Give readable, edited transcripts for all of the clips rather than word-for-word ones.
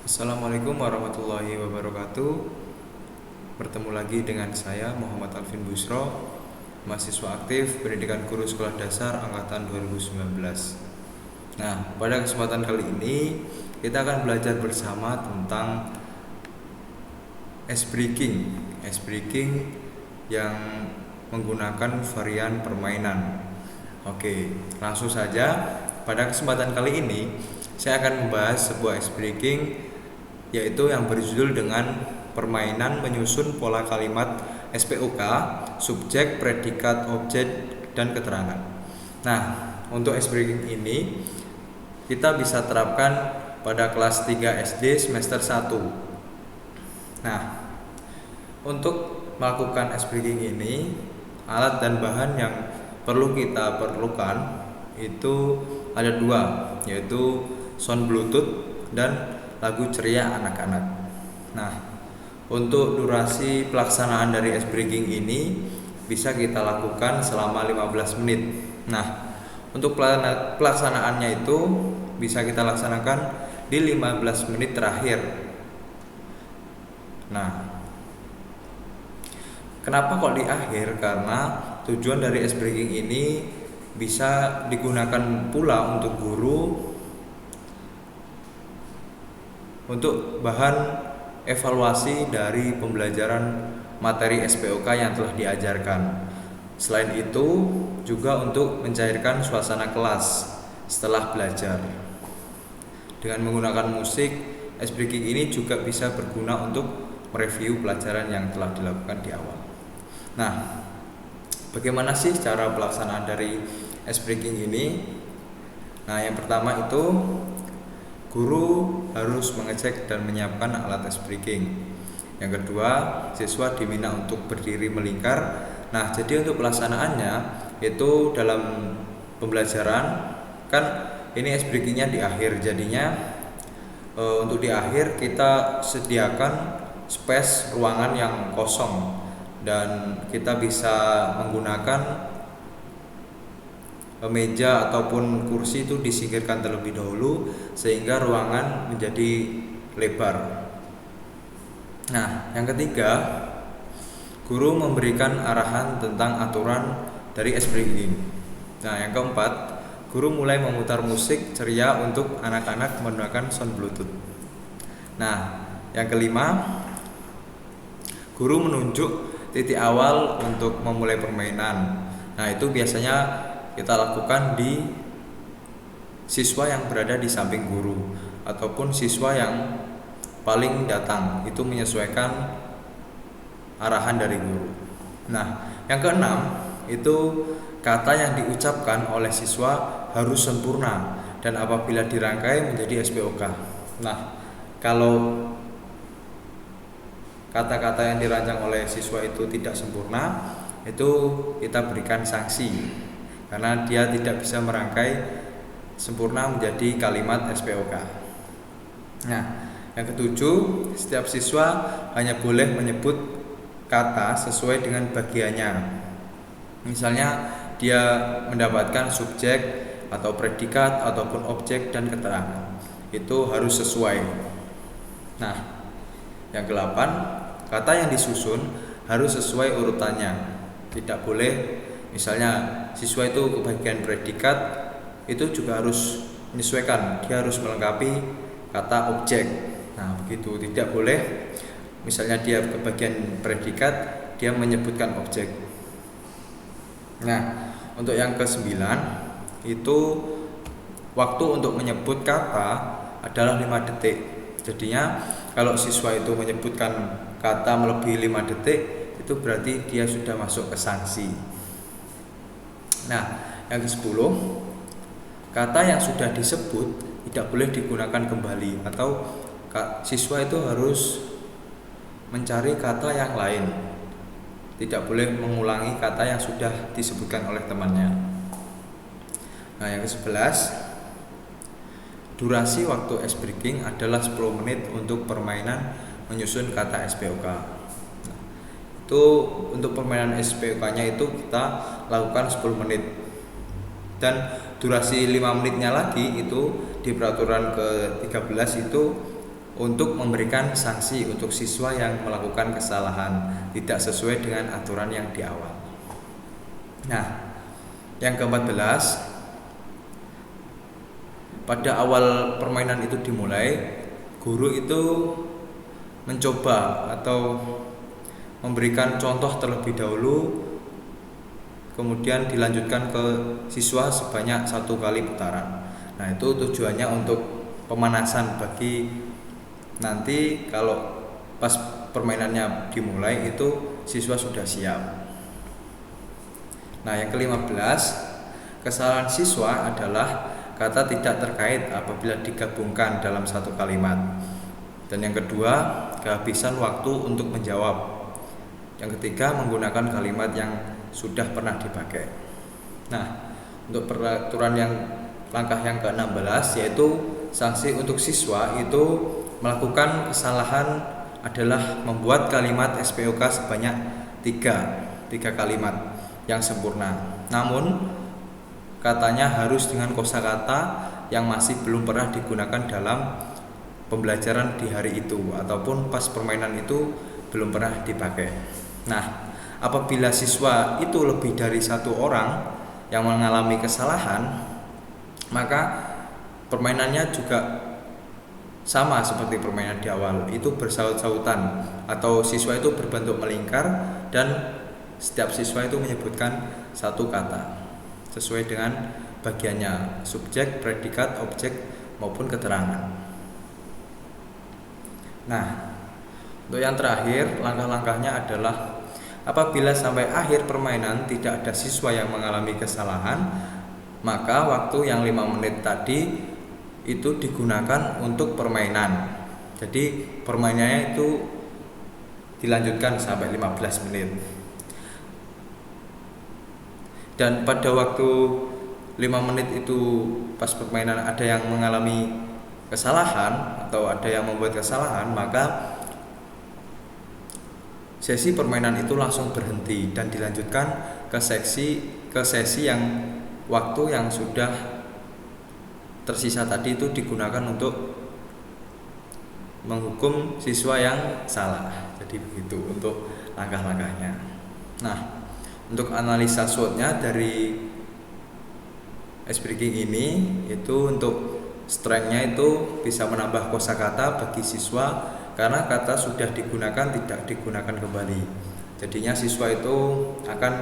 Assalamualaikum warahmatullahi wabarakatuh. Bertemu lagi dengan saya Muhammad Alvin Busro, mahasiswa aktif Pendidikan Guru Sekolah Dasar angkatan 2019. Nah, pada kesempatan kali ini kita akan belajar bersama tentang ice breaking. Ice breaking yang menggunakan varian permainan. Oke, langsung saja. Pada kesempatan kali ini saya akan membahas sebuah ice breaking, yaitu yang berjudul dengan permainan menyusun pola kalimat SPOK, subjek, predikat, objek, dan keterangan. Nah, untuk ice breaking ini kita bisa terapkan pada kelas 3 SD semester 1. Nah, untuk melakukan ice breaking ini, alat dan bahan yang perlu kita perlukan itu ada dua, yaitu sound bluetooth dan lagu ceria anak-anak. Nah, untuk durasi pelaksanaan dari ice breaking ini bisa kita lakukan selama 15 menit. Nah, untuk pelaksanaannya itu bisa kita laksanakan di 15 menit terakhir. Nah, kenapa kok di akhir? Karena tujuan dari ice breaking ini bisa digunakan pula untuk guru untuk bahan evaluasi dari pembelajaran materi SPOK yang telah diajarkan. Selain itu, juga untuk mencairkan suasana kelas setelah belajar. Dengan menggunakan musik, ice breaking ini juga bisa berguna untuk mereview pelajaran yang telah dilakukan di awal. Nah, bagaimana sih cara pelaksanaan dari ice breaking ini? Nah, yang pertama itu guru harus mengecek dan menyiapkan alat ice breaking. Yang kedua, siswa diminta untuk berdiri melingkar. Nah, jadi untuk pelaksanaannya itu dalam pembelajaran kan ini ice breakingnya di akhir. Jadinya untuk di akhir kita sediakan space ruangan yang kosong dan kita bisa menggunakan meja ataupun kursi itu disingkirkan terlebih dahulu sehingga ruangan menjadi lebar. Nah, yang ketiga, guru memberikan arahan tentang aturan dari ice breaking. Nah, yang keempat, guru mulai memutar musik ceria untuk anak-anak menggunakan sound bluetooth. Nah, yang kelima, guru menunjuk titik awal untuk memulai permainan. Nah, itu biasanya kita lakukan di siswa yang berada di samping guru ataupun siswa yang paling datang, itu menyesuaikan arahan dari guru. Nah, yang keenam itu kata yang diucapkan oleh siswa harus sempurna dan apabila dirangkai menjadi SPOK. Nah, kalau kata-kata yang dirancang oleh siswa itu tidak sempurna, itu kita berikan sanksi karena dia tidak bisa merangkai sempurna menjadi kalimat SPOK. Nah, yang ketujuh, setiap siswa hanya boleh menyebut kata sesuai dengan bagiannya. Misalnya dia mendapatkan subjek atau predikat ataupun objek dan keterangan. Itu harus sesuai. Nah, yang ke-8, kata yang disusun harus sesuai urutannya. Tidak boleh misalnya siswa itu kebagian predikat, itu juga harus menyesuaikan, dia harus melengkapi kata objek. Nah, begitu, tidak boleh misalnya dia kebagian predikat, dia menyebutkan objek. Nah, untuk yang ke-9 itu waktu untuk menyebut kata adalah 5 detik. Jadinya kalau siswa itu menyebutkan kata melebihi 5 detik, itu berarti dia sudah masuk ke sanksi. Nah, yang ke-10, kata yang sudah disebut tidak boleh digunakan kembali atau siswa itu harus mencari kata yang lain. Tidak boleh mengulangi kata yang sudah disebutkan oleh temannya. Nah, yang ke-11, durasi waktu ice breaking adalah 10 menit untuk permainan menyusun kata SPOK. Itu untuk permainan SPOK-nya itu kita lakukan 10 menit. Dan durasi 5 menitnya lagi itu di peraturan ke-13 itu untuk memberikan sanksi untuk siswa yang melakukan kesalahan tidak sesuai dengan aturan yang di awal. Nah, yang ke-14, pada awal permainan itu dimulai, guru itu mencoba atau memberikan contoh terlebih dahulu, kemudian dilanjutkan ke siswa sebanyak 1 kali putaran. Nah, itu tujuannya untuk pemanasan bagi nanti kalau pas permainannya dimulai itu siswa sudah siap. Nah, yang ke-15, kesalahan siswa adalah kata tidak terkait apabila digabungkan dalam satu kalimat. Dan yang kedua, kehabisan waktu untuk menjawab. Yang ketiga, menggunakan kalimat yang sudah pernah dipakai. Nah, untuk peraturan langkah yang ke-16 yaitu sanksi untuk siswa itu melakukan kesalahan adalah membuat kalimat SPOK sebanyak 3 kalimat yang sempurna. Namun katanya harus dengan kosakata yang masih belum pernah digunakan dalam pembelajaran di hari itu ataupun pas permainan itu belum pernah dipakai. Nah, apabila siswa itu lebih dari 1 orang yang mengalami kesalahan, maka permainannya juga sama seperti permainan di awal, itu bersaut-sautan atau siswa itu berbentuk melingkar dan setiap siswa itu menyebutkan 1 kata sesuai dengan bagiannya, subjek, predikat, objek maupun keterangan. Nah, untuk yang terakhir, langkah-langkahnya adalah apabila sampai akhir permainan tidak ada siswa yang mengalami kesalahan, maka waktu yang 5 menit tadi itu digunakan untuk permainan. Jadi permainannya itu dilanjutkan sampai 15 menit. Dan pada waktu 5 menit itu pas permainan ada yang mengalami kesalahan atau ada yang membuat kesalahan, maka sesi permainan itu langsung berhenti dan dilanjutkan ke sesi yang waktu yang sudah tersisa tadi itu digunakan untuk menghukum siswa yang salah. Jadi begitu untuk langkah-langkahnya. Nah, untuk analisa SWOT-nya dari ice breaking ini itu untuk strength-nya itu bisa menambah kosakata bagi siswa karena kata sudah digunakan tidak digunakan kembali. Jadinya siswa itu akan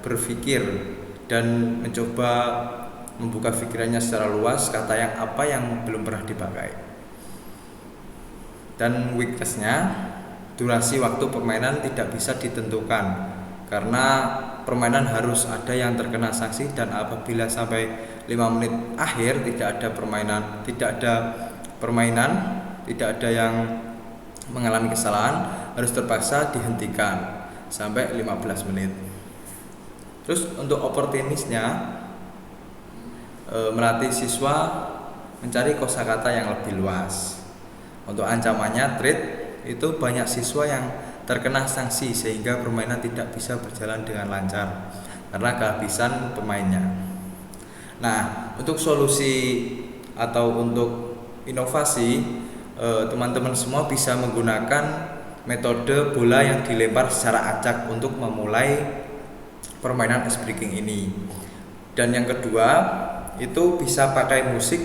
berpikir dan mencoba membuka pikirannya secara luas kata yang apa yang belum pernah dipakai. Dan weakness-nya, durasi waktu permainan tidak bisa ditentukan karena permainan harus ada yang terkena sanksi, dan apabila sampai 5 menit akhir tidak ada permainan, tidak ada yang mengalami kesalahan, harus terpaksa dihentikan sampai 15 menit. Terus untuk opportunisnya, melatih siswa mencari kosakata yang lebih luas. Untuk ancamannya threat itu banyak siswa yang terkena sanksi sehingga permainan tidak bisa berjalan dengan lancar karena kehabisan pemainnya. Nah, untuk solusi atau untuk inovasi, teman-teman semua bisa menggunakan metode bola yang dilempar secara acak untuk memulai permainan ice breaking ini. Dan yang kedua, itu bisa pakai musik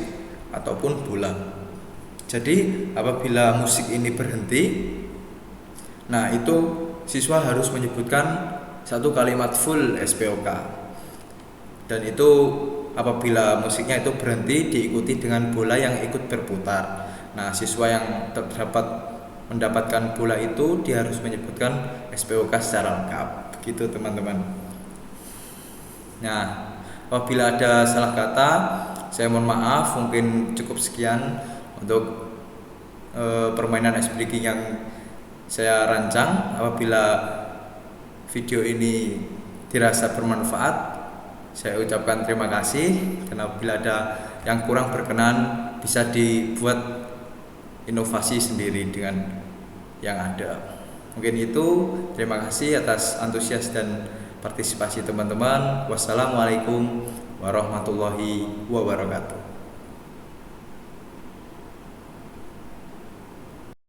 ataupun bola. Jadi apabila musik ini berhenti, nah itu siswa harus menyebutkan 1 kalimat full SPOK. Dan itu apabila musiknya itu berhenti diikuti dengan bola yang ikut berputar. Nah, siswa yang mendapatkan bola itu dia harus menyebutkan SPOK secara lengkap. Begitu teman-teman. Nah, apabila ada salah kata, saya mohon maaf. Mungkin cukup sekian untuk permainan ice breaking yang saya rancang. Apabila video ini dirasa bermanfaat, saya ucapkan terima kasih. Dan apabila ada yang kurang berkenan, bisa dibuat inovasi sendiri dengan yang ada. Mungkin itu. Terima kasih atas antusias dan partisipasi teman-teman. Wassalamualaikum warahmatullahi wabarakatuh.